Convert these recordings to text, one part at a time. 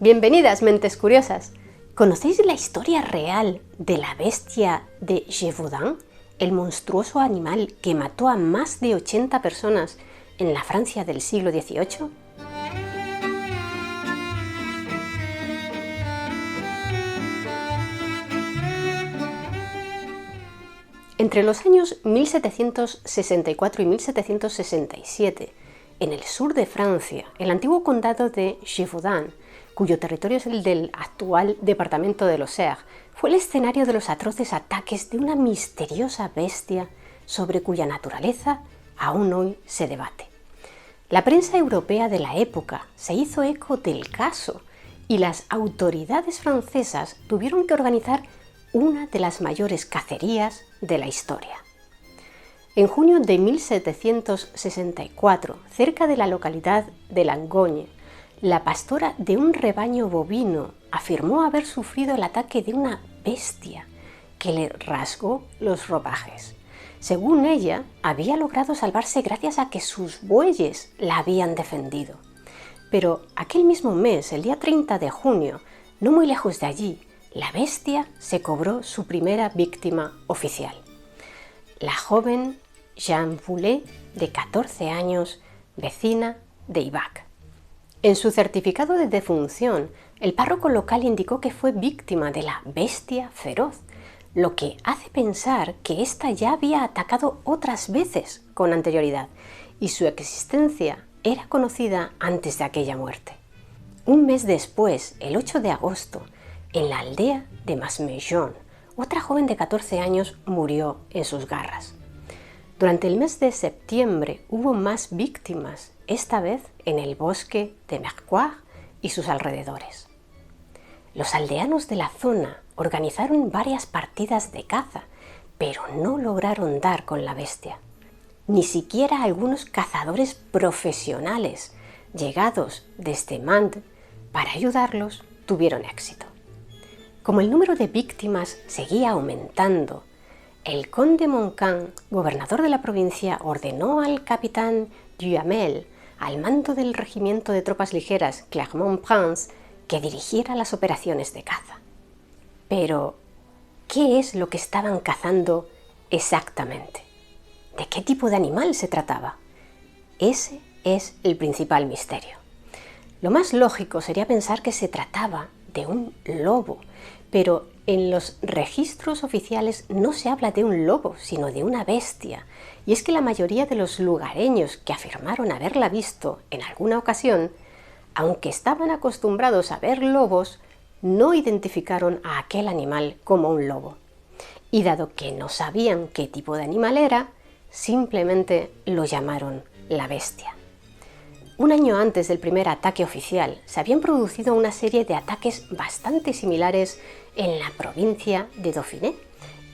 Bienvenidas, mentes curiosas. ¿Conocéis la historia real de la bestia de Gévaudan, el monstruoso animal que mató a más de 80 personas en la Francia del siglo XVIII? Entre los años 1764 y 1767, en el sur de Francia, el antiguo condado de Gévaudan, cuyo territorio es el del actual departamento de l'Auxerre, fue el escenario de los atroces ataques de una misteriosa bestia sobre cuya naturaleza aún hoy se debate. La prensa europea de la época se hizo eco del caso y las autoridades francesas tuvieron que organizar una de las mayores cacerías de la historia. En junio de 1764, cerca de la localidad de Langogne, la pastora de un rebaño bovino afirmó haber sufrido el ataque de una bestia que le rasgó los ropajes. Según ella, había logrado salvarse gracias a que sus bueyes la habían defendido. Pero aquel mismo mes, el día 30 de junio, no muy lejos de allí, la bestia se cobró su primera víctima oficial. La joven Jeanne Boulet, de 14 años, vecina de Ibac. En su certificado de defunción, el párroco local indicó que fue víctima de la bestia feroz, lo que hace pensar que ésta ya había atacado otras veces con anterioridad y su existencia era conocida antes de aquella muerte. Un mes después, el 8 de agosto, en la aldea de Masmejon, otra joven de 14 años murió en sus garras. Durante el mes de septiembre hubo más víctimas, esta vez en el bosque de Mercoire y sus alrededores. Los aldeanos de la zona organizaron varias partidas de caza, pero no lograron dar con la bestia. Ni siquiera algunos cazadores profesionales, llegados desde Mende para ayudarlos, tuvieron éxito. Como el número de víctimas seguía aumentando, el conde Montcalm, gobernador de la provincia, ordenó al capitán Duhamel, al mando del regimiento de tropas ligeras Clermont-Prince, que dirigiera las operaciones de caza. Pero, ¿qué es lo que estaban cazando exactamente? ¿De qué tipo de animal se trataba? Ese es el principal misterio. Lo más lógico sería pensar que se trataba de un lobo, pero en los registros oficiales no se habla de un lobo, sino de una bestia. Y es que la mayoría de los lugareños que afirmaron haberla visto en alguna ocasión, aunque estaban acostumbrados a ver lobos, no identificaron a aquel animal como un lobo. Y dado que no sabían qué tipo de animal era, simplemente lo llamaron la bestia. Un año antes del primer ataque oficial, se habían producido una serie de ataques bastante similares en la provincia de Dauphiné,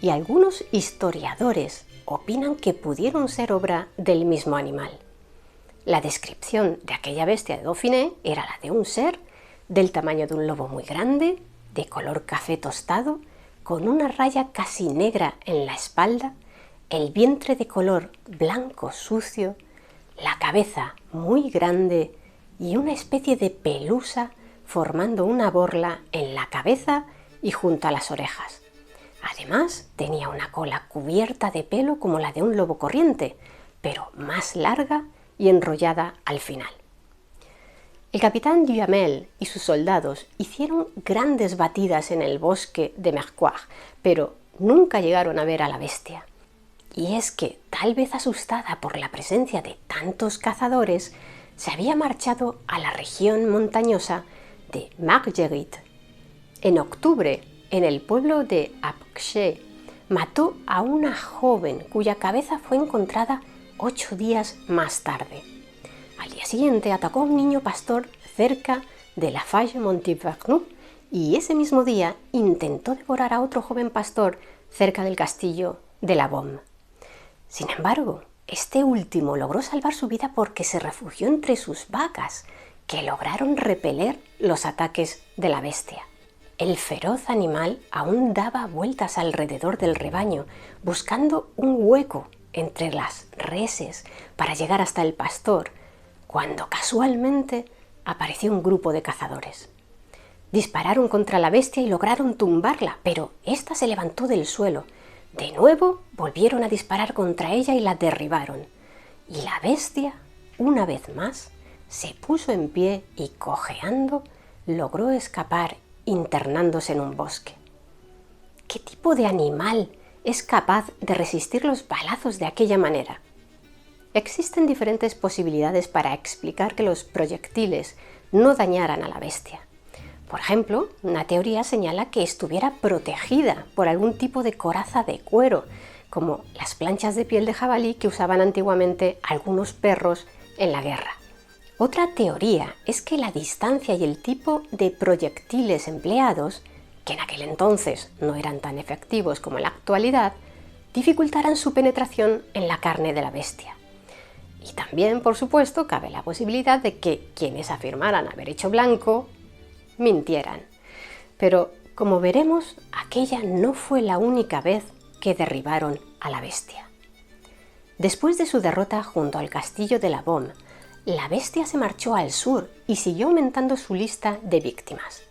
y algunos historiadores opinan que pudieron ser obra del mismo animal. La descripción de aquella bestia de Dauphiné era la de un ser del tamaño de un lobo muy grande, de color café tostado, con una raya casi negra en la espalda, el vientre de color blanco sucio, la cabeza muy grande y una especie de pelusa formando una borla en la cabeza y junto a las orejas. Además, tenía una cola cubierta de pelo como la de un lobo corriente, pero más larga y enrollada al final. El capitán Duhamel y sus soldados hicieron grandes batidas en el bosque de Mercoire, pero nunca llegaron a ver a la bestia. Y es que, tal vez asustada por la presencia de tantos cazadores, se había marchado a la región montañosa de Marguerite. En octubre, en el pueblo de Apché, mató a una joven cuya cabeza fue encontrada 8 días más tarde. Al día siguiente atacó a un niño pastor cerca de la Faye-Montivernoux y ese mismo día intentó devorar a otro joven pastor cerca del castillo de la Beaume. Sin embargo, este último logró salvar su vida porque se refugió entre sus vacas, que lograron repeler los ataques de la bestia. El feroz animal aún daba vueltas alrededor del rebaño, buscando un hueco entre las reses para llegar hasta el pastor, cuando casualmente apareció un grupo de cazadores. Dispararon contra la bestia y lograron tumbarla, pero ésta se levantó del suelo. De nuevo volvieron a disparar contra ella y la derribaron. Y la bestia, una vez más, se puso en pie y, cojeando, logró escapar internándose en un bosque. ¿Qué tipo de animal es capaz de resistir los balazos de aquella manera? Existen diferentes posibilidades para explicar que los proyectiles no dañaran a la bestia. Por ejemplo, una teoría señala que estuviera protegida por algún tipo de coraza de cuero, como las planchas de piel de jabalí que usaban antiguamente algunos perros en la guerra. Otra teoría es que la distancia y el tipo de proyectiles empleados, que en aquel entonces no eran tan efectivos como en la actualidad, dificultaran su penetración en la carne de la bestia. Y también, por supuesto, cabe la posibilidad de que quienes afirmaran haber hecho blanco mintieran. Pero, como veremos, aquella no fue la única vez que derribaron a la bestia. Después de su derrota junto al castillo de la Beaume, la bestia se marchó al sur y siguió aumentando su lista de víctimas.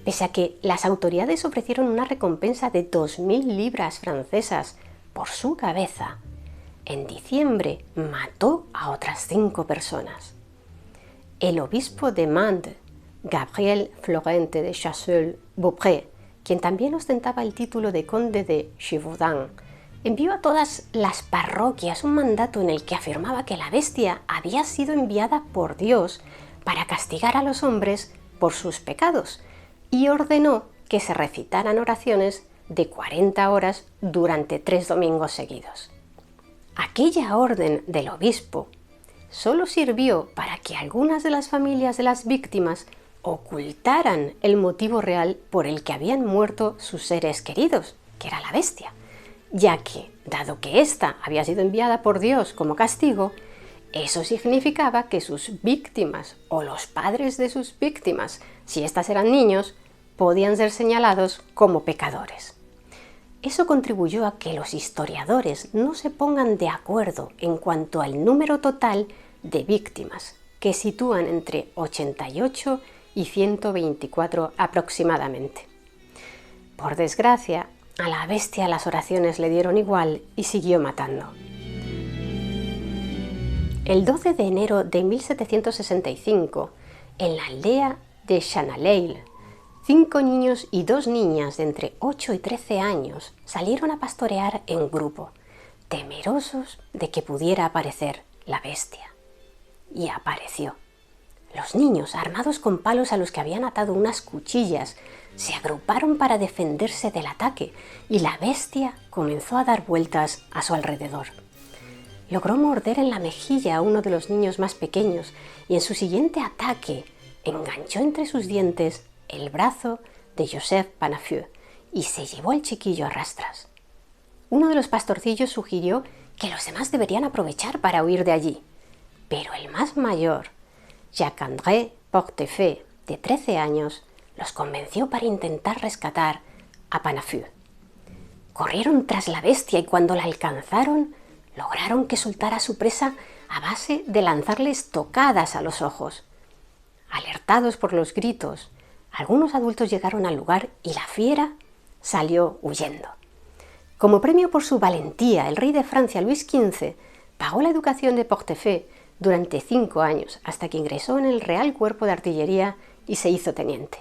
Pese a que las autoridades ofrecieron una recompensa de 2.000 libras francesas por su cabeza, en diciembre mató a otras 5 personas. El obispo de Mende, Gabriel Florente de Choiseul-Beaupré, quien también ostentaba el título de conde de Gévaudan, envió a todas las parroquias un mandato en el que afirmaba que la bestia había sido enviada por Dios para castigar a los hombres por sus pecados y ordenó que se recitaran oraciones de 40 horas durante 3 domingos seguidos. Aquella orden del obispo solo sirvió para que algunas de las familias de las víctimas ocultaran el motivo real por el que habían muerto sus seres queridos, que era la bestia, ya que, dado que ésta había sido enviada por Dios como castigo, eso significaba que sus víctimas o los padres de sus víctimas, si éstas eran niños, podían ser señalados como pecadores. Eso contribuyó a que los historiadores no se pongan de acuerdo en cuanto al número total de víctimas, que sitúan entre 88 y 124 aproximadamente. Por desgracia, a la bestia las oraciones le dieron igual y siguió matando. El 12 de enero de 1765, en la aldea de Chanaleil, 5 niños y 2 niñas de entre 8 y 13 años salieron a pastorear en grupo, temerosos de que pudiera aparecer la bestia. Y apareció. Los niños, armados con palos a los que habían atado unas cuchillas, se agruparon para defenderse del ataque y la bestia comenzó a dar vueltas a su alrededor. Logró morder en la mejilla a uno de los niños más pequeños y en su siguiente ataque enganchó entre sus dientes el brazo de Joseph Panafieux y se llevó al chiquillo a rastras. Uno de los pastorcillos sugirió que los demás deberían aprovechar para huir de allí, pero el más mayor, Jacques-André Portefeux, de 13 años, los convenció para intentar rescatar a Panafieux. Corrieron tras la bestia y cuando la alcanzaron, lograron que soltara a su presa a base de lanzarle estocadas a los ojos. Alertados por los gritos, algunos adultos llegaron al lugar y la fiera salió huyendo. Como premio por su valentía, el rey de Francia, Luis XV, pagó la educación de Portefeux durante 5 años, hasta que ingresó en el Real Cuerpo de Artillería y se hizo teniente.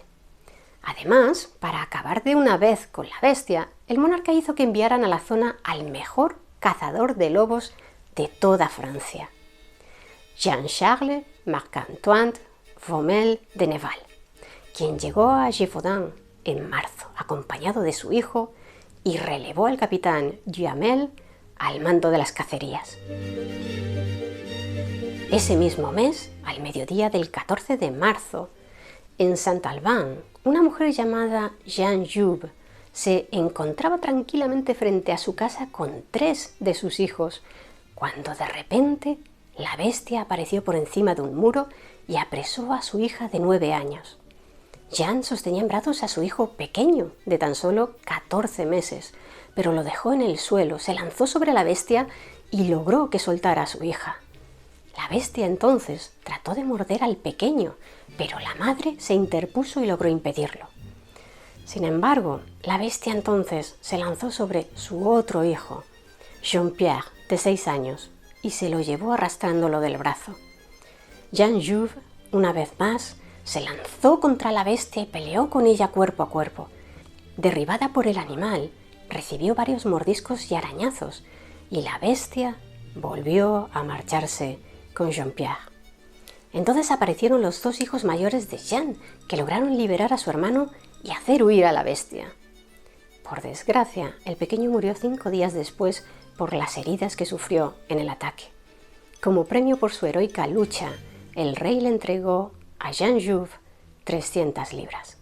Además, para acabar de una vez con la bestia, el monarca hizo que enviaran a la zona al mejor cazador de lobos de toda Francia, Jean-Charles Marc-Antoine Fromel de Neval, quien llegó a Gévaudan en marzo, acompañado de su hijo, y relevó al capitán Duhamel al mando de las cacerías. Ese mismo mes, al mediodía del 14 de marzo, en Saint-Albin, una mujer llamada Jeanne Joubert se encontraba tranquilamente frente a su casa con 3 de sus hijos, cuando de repente la bestia apareció por encima de un muro y apresó a su hija de 9 años. Jeanne sostenía en brazos a su hijo pequeño, de tan solo 14 meses, pero lo dejó en el suelo, se lanzó sobre la bestia y logró que soltara a su hija. La bestia entonces trató de morder al pequeño, pero la madre se interpuso y logró impedirlo. Sin embargo, la bestia entonces se lanzó sobre su otro hijo, Jean-Pierre, de 6 años, y se lo llevó arrastrándolo del brazo. Jean Jouve, una vez más, se lanzó contra la bestia y peleó con ella cuerpo a cuerpo. Derribada por el animal, recibió varios mordiscos y arañazos, y la bestia volvió a marcharse con Jean-Pierre. Entonces aparecieron los 2 hijos mayores de Jean, que lograron liberar a su hermano y hacer huir a la bestia. Por desgracia, el pequeño murió 5 días después por las heridas que sufrió en el ataque. Como premio por su heroica lucha, el rey le entregó a Jean Jouve 300 libras.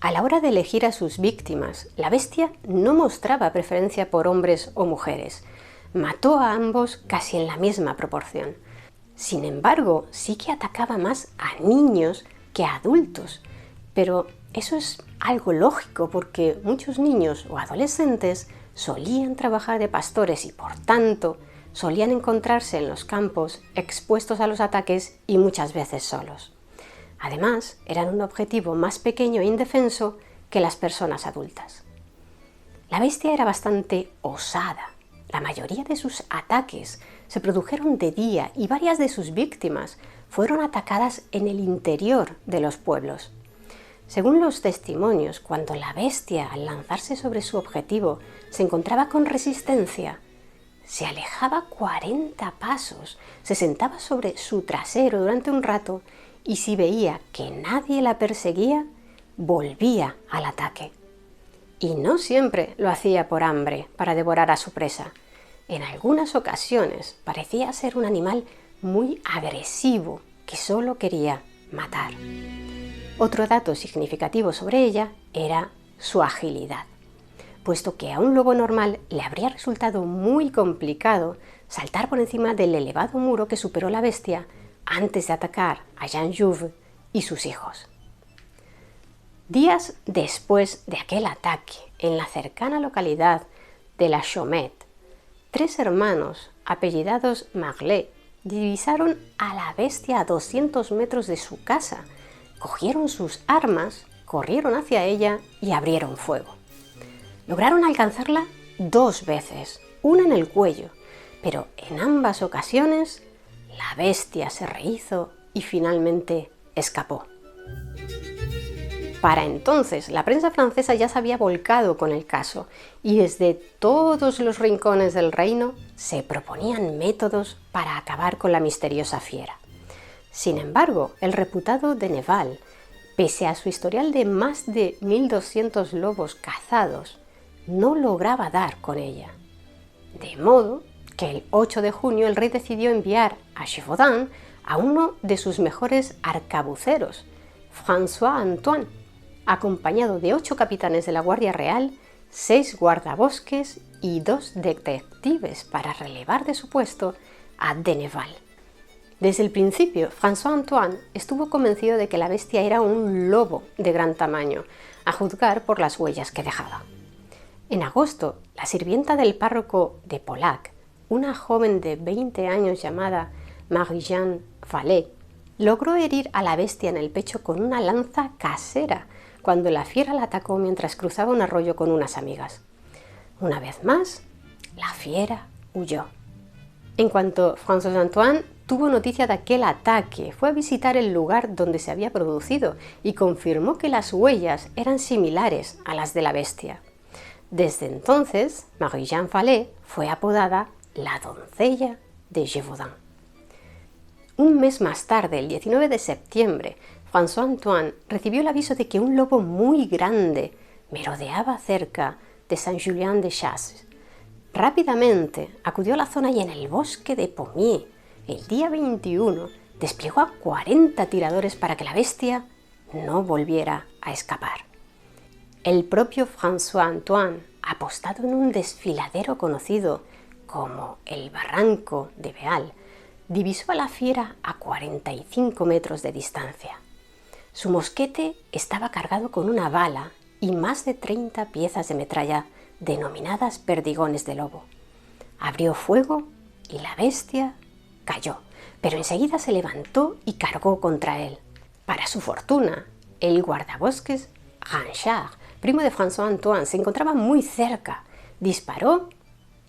A la hora de elegir a sus víctimas, la bestia no mostraba preferencia por hombres o mujeres. Mató a ambos casi en la misma proporción. Sin embargo, sí que atacaba más a niños que a adultos. Pero eso es algo lógico porque muchos niños o adolescentes solían trabajar de pastores y por tanto solían encontrarse en los campos expuestos a los ataques y muchas veces solos. Además, eran un objetivo más pequeño e indefenso que las personas adultas. La bestia era bastante osada. La mayoría de sus ataques se produjeron de día y varias de sus víctimas fueron atacadas en el interior de los pueblos. Según los testimonios, cuando la bestia, al lanzarse sobre su objetivo, se encontraba con resistencia, se alejaba 40 pasos, se sentaba sobre su trasero durante un rato y si veía que nadie la perseguía, volvía al ataque. Y no siempre lo hacía por hambre, para devorar a su presa. En algunas ocasiones parecía ser un animal muy agresivo que solo quería matar. Otro dato significativo sobre ella era su agilidad, puesto que a un lobo normal le habría resultado muy complicado saltar por encima del elevado muro que superó la bestia antes de atacar a Jean Jouve y sus hijos. Días después de aquel ataque, en la cercana localidad de La Chaumette, 3 hermanos apellidados Marlet divisaron a la bestia a 200 metros de su casa, cogieron sus armas, corrieron hacia ella y abrieron fuego. Lograron alcanzarla 2 veces, una en el cuello, pero en ambas ocasiones la bestia se rehízo y finalmente escapó. Para entonces, la prensa francesa ya se había volcado con el caso y desde todos los rincones del reino se proponían métodos para acabar con la misteriosa fiera. Sin embargo, el reputado Denneval, pese a su historial de más de 1200 lobos cazados, no lograba dar con ella. De modo que el 8 de junio el rey decidió enviar a Gévaudan a uno de sus mejores arcabuceros, François Antoine, acompañado de 8 capitanes de la Guardia Real, 6 guardabosques y 2 detectives para relevar de su puesto a Denneval. Desde el principio, François Antoine estuvo convencido de que la bestia era un lobo de gran tamaño, a juzgar por las huellas que dejaba. En agosto, la sirvienta del párroco de Polac, una joven de 20 años llamada Marie-Jeanne Vallée, logró herir a la bestia en el pecho con una lanza casera cuando la fiera la atacó mientras cruzaba un arroyo con unas amigas. Una vez más, la fiera huyó. En cuanto François Antoine tuvo noticia de aquel ataque, fue a visitar el lugar donde se había producido y confirmó que las huellas eran similares a las de la bestia. Desde entonces, Marie-Jeanne Vallée fue apodada la doncella de Gévaudan. Un mes más tarde, el 19 de septiembre, François Antoine recibió el aviso de que un lobo muy grande merodeaba cerca de Saint-Julien-de-Chasses. Rápidamente acudió a la zona y en el bosque de Pommier, el día 21, desplegó a 40 tiradores para que la bestia no volviera a escapar. El propio François Antoine, apostado en un desfiladero conocido como el Barranco de Beal, divisó a la fiera a 45 metros de distancia. Su mosquete estaba cargado con una bala y más de 30 piezas de metralla denominadas perdigones de lobo. Abrió fuego y la bestia cayó, pero enseguida se levantó y cargó contra él. Para su fortuna, el guardabosques Ranchard, primo de François Antoine, se encontraba muy cerca, disparó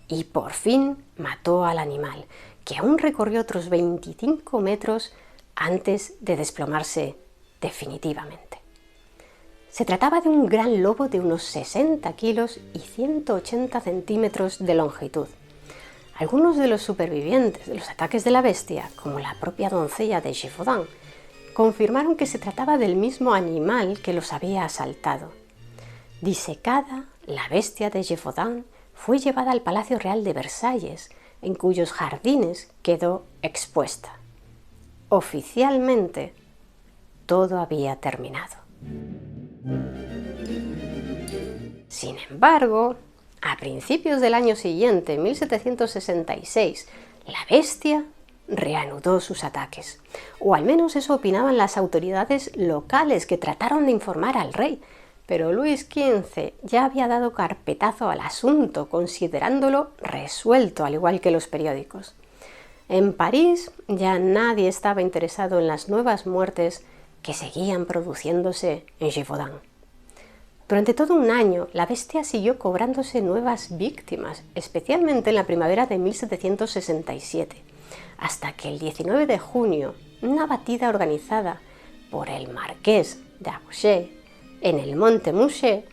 y por fin mató al animal, que aún recorrió otros 25 metros antes de desplomarse definitivamente. Se trataba de un gran lobo de unos 60 kilos y 180 centímetros de longitud. Algunos de los supervivientes de los ataques de la bestia, como la propia doncella de Gévaudan, confirmaron que se trataba del mismo animal que los había asaltado. Disecada, la bestia de Gévaudan fue llevada al Palacio Real de Versalles, en cuyos jardines quedó expuesta. Oficialmente, todo había terminado. Sin embargo, a principios del año siguiente, 1766, la bestia reanudó sus ataques, o al menos eso opinaban las autoridades locales que trataron de informar al rey, pero Luis XV ya había dado carpetazo al asunto, considerándolo resuelto, al igual que los periódicos. En París ya nadie estaba interesado en las nuevas muertes que seguían produciéndose en Gévaudan. Durante todo un año, la bestia siguió cobrándose nuevas víctimas, especialmente en la primavera de 1767, hasta que el 19 de junio, una batida organizada por el marqués d'Auchet en el monte Mouchet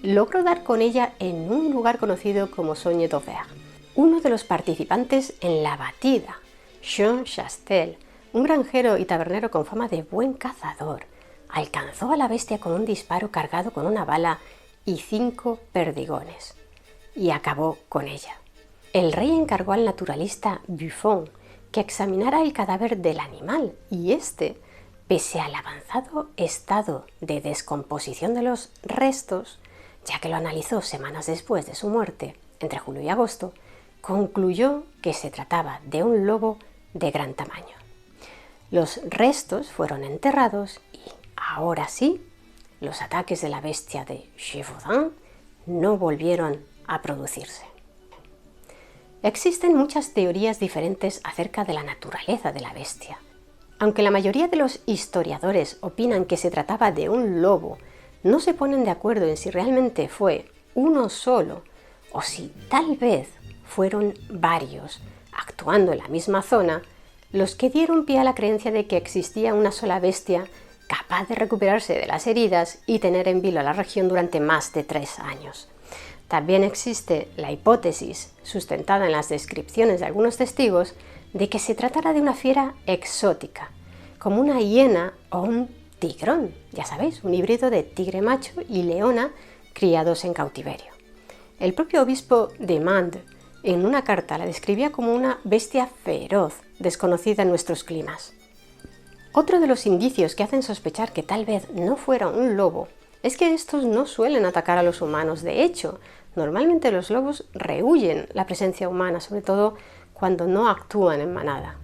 logró dar con ella en un lugar conocido como Sogne d'Auvergne. Uno de los participantes en la batida, Jean Chastel, un granjero y tabernero con fama de buen cazador, alcanzó a la bestia con un disparo cargado con una bala y 5 perdigones, y acabó con ella. El rey encargó al naturalista Buffon que examinara el cadáver del animal, y este, pese al avanzado estado de descomposición de los restos, ya que lo analizó semanas después de su muerte, entre julio y agosto, concluyó que se trataba de un lobo de gran tamaño. Los restos fueron enterrados y, ahora sí, los ataques de la bestia de Gévaudan no volvieron a producirse. Existen muchas teorías diferentes acerca de la naturaleza de la bestia. Aunque la mayoría de los historiadores opinan que se trataba de un lobo, no se ponen de acuerdo en si realmente fue uno solo o si tal vez fueron varios, actuando en la misma zona, los que dieron pie a la creencia de que existía una sola bestia capaz de recuperarse de las heridas y tener en vilo a la región durante más de 3 años. También existe la hipótesis, sustentada en las descripciones de algunos testigos, de que se tratara de una fiera exótica, como una hiena o un tigrón, ya sabéis, un híbrido de tigre macho y leona criados en cautiverio. El propio obispo de Mende, en una carta, la describía como una bestia feroz, desconocida en nuestros climas. Otro de los indicios que hacen sospechar que tal vez no fuera un lobo es que estos no suelen atacar a los humanos. De hecho, normalmente los lobos rehúyen la presencia humana, sobre todo cuando no actúan en manada.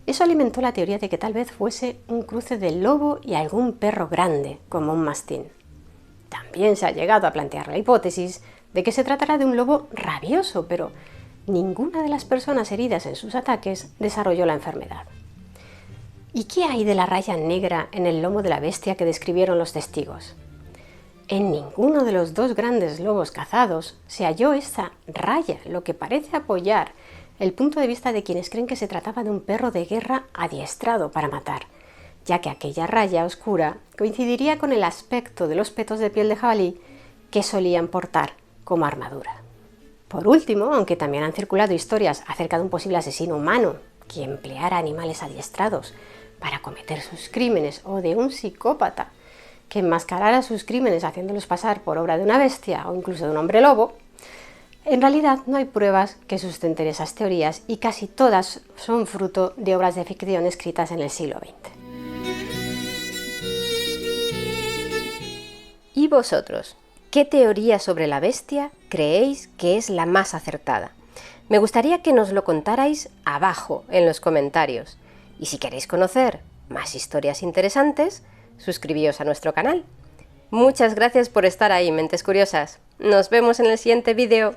Eso alimentó la teoría de que tal vez fuese un cruce del lobo y algún perro grande, como un mastín. También se ha llegado a plantear la hipótesis de que se tratará de un lobo rabioso, pero ninguna de las personas heridas en sus ataques desarrolló la enfermedad. ¿Y qué hay de la raya negra en el lomo de la bestia que describieron los testigos? En ninguno de los 2 grandes lobos cazados se halló esa raya, lo que parece apoyar el punto de vista de quienes creen que se trataba de un perro de guerra adiestrado para matar, ya que aquella raya oscura coincidiría con el aspecto de los petos de piel de jabalí que solían portar como armadura. Por último, aunque también han circulado historias acerca de un posible asesino humano que empleara animales adiestrados para cometer sus crímenes, o de un psicópata que enmascarara sus crímenes haciéndolos pasar por obra de una bestia o incluso de un hombre lobo, en realidad no hay pruebas que sustenten esas teorías y casi todas son fruto de obras de ficción escritas en el siglo XX. ¿Y vosotros? ¿Qué teoría sobre la bestia creéis que es la más acertada? Me gustaría que nos lo contarais abajo en los comentarios. Y si queréis conocer más historias interesantes, suscribíos a nuestro canal. Muchas gracias por estar ahí, mentes curiosas. Nos vemos en el siguiente vídeo.